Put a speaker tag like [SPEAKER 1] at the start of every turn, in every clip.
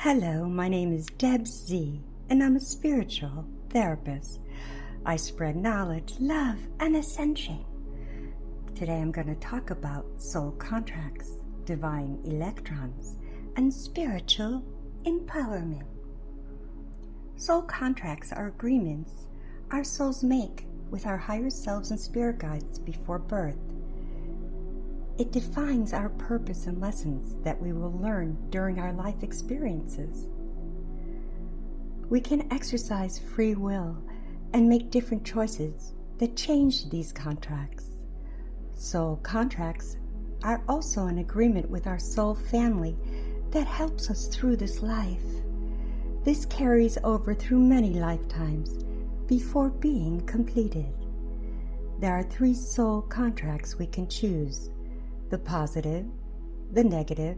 [SPEAKER 1] Hello, my name is Deb Z, and I'm a spiritual therapist. I spread knowledge, love, and ascension. Today I'm going to talk about soul contracts, divine electrons, and spiritual empowerment. Soul contracts are agreements our souls make with our higher selves and spirit guides before birth. It defines our purpose and lessons that we will learn during our life experiences. We can exercise free will and make different choices that change these contracts. Soul contracts are also an agreement with our soul family that helps us through this life. This carries over through many lifetimes before being completed. There are 3 soul contracts we can choose: the positive, the negative,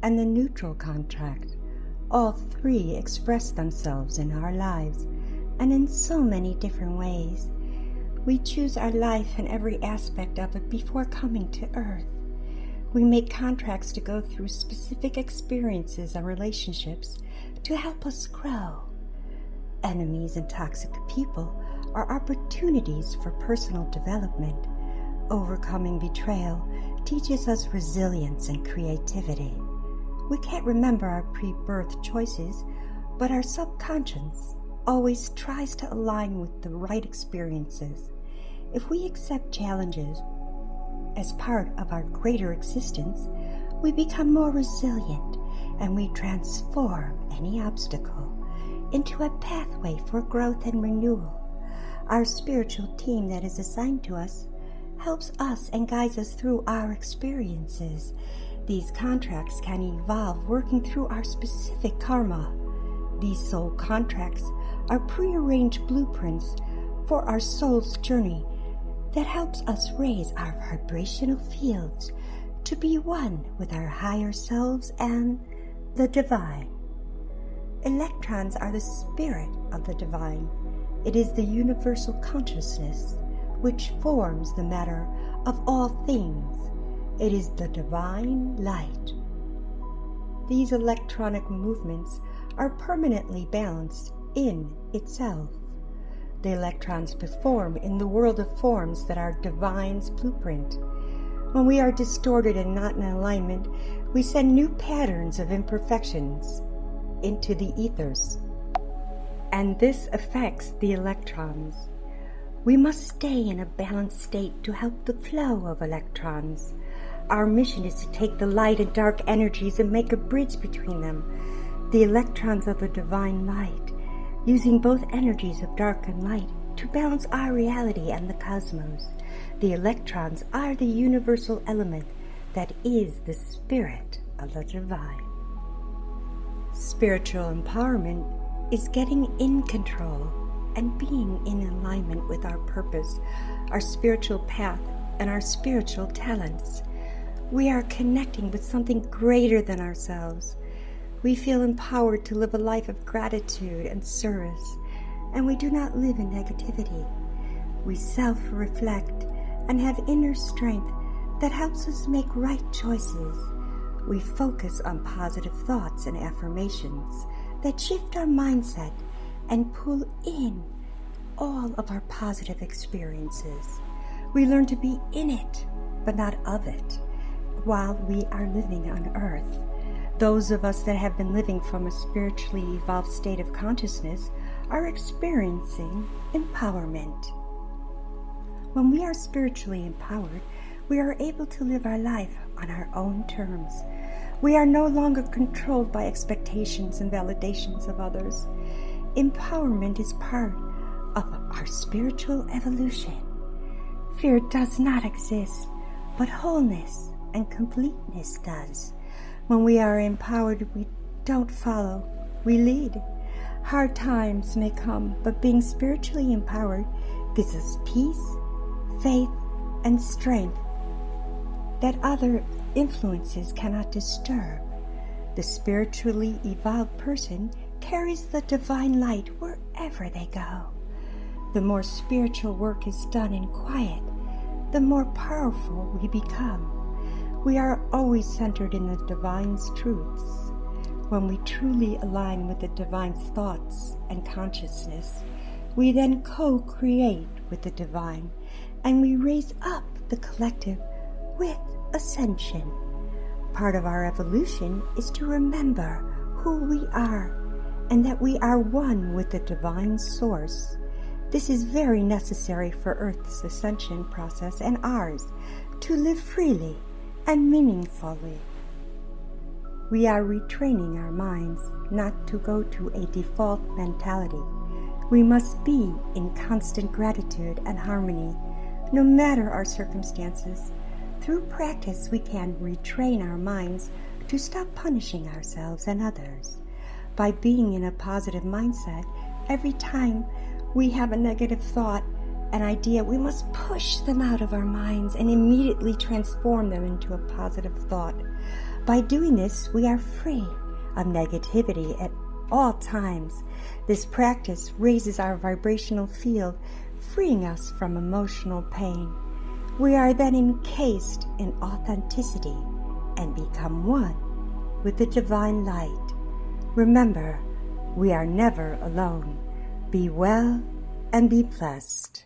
[SPEAKER 1] and the neutral contract. All 3 express themselves in our lives and in so many different ways. We choose our life and every aspect of it before coming to Earth. We make contracts to go through specific experiences and relationships to help us grow. Enemies and toxic people are opportunities for personal development. Overcoming betrayal teaches us resilience and creativity. We can't remember our pre-birth choices, but our subconscious always tries to align with the right experiences. If we accept challenges as part of our greater existence, we become more resilient and we transform any obstacle into a pathway for growth and renewal. Our spiritual team that is assigned to us helps us and guides us through our experiences. These contracts can evolve working through our specific karma. These soul contracts are prearranged blueprints for our soul's journey that helps us raise our vibrational fields to be one with our higher selves and the divine. Electrons are the spirit of the divine. It is the universal consciousness which forms the matter of all things. It is the divine light. These electronic movements are permanently balanced in itself. The electrons perform in the world of forms that are divine's blueprint. When we are distorted and not in alignment, we send new patterns of imperfections into the ethers, and this affects the electrons. We must stay in a balanced state to help the flow of electrons. Our mission is to take the light and dark energies and make a bridge between them. The electrons of the divine light, using both energies of dark and light to balance our reality and the cosmos. The electrons are the universal element that is the spirit of the divine. Spiritual empowerment is getting in control and being in alignment with our purpose, our spiritual path, and our spiritual talents. We are connecting with something greater than ourselves. We feel empowered to live a life of gratitude and service, and we do not live in negativity. We self-reflect and have inner strength that helps us make right choices. We focus on positive thoughts and affirmations that shift our mindset and pull in all of our positive experiences. We learn to be in it, but not of it, while we are living on Earth. Those of us that have been living from a spiritually evolved state of consciousness are experiencing empowerment. When we are spiritually empowered, we are able to live our life on our own terms. We are no longer controlled by expectations and validations of others. Empowerment is part of our spiritual evolution. Fear does not exist, but wholeness and completeness does. When we are empowered, we don't follow, we lead. Hard times may come, but being spiritually empowered gives us peace, faith, and strength that other influences cannot disturb. The spiritually evolved person carries the divine light wherever they go. The more spiritual work is done in quiet, the more powerful we become. We are always centered in the divine's truths. When we truly align with the divine's thoughts and consciousness, we then co-create with the divine, and we raise up the collective with ascension. Part of our evolution is to remember who we are and that we are one with the divine source. This is very necessary for Earth's ascension process and ours to live freely and meaningfully. We are retraining our minds not to go to a default mentality. We must be in constant gratitude and harmony, no matter our circumstances. Through practice, we can retrain our minds to stop punishing ourselves and others. By being in a positive mindset, every time we have a negative thought, an idea, we must push them out of our minds and immediately transform them into a positive thought. By doing this, we are free of negativity at all times. This practice raises our vibrational field, freeing us from emotional pain. We are then encased in authenticity and become one with the divine light. Remember, we are never alone. Be well and be blessed.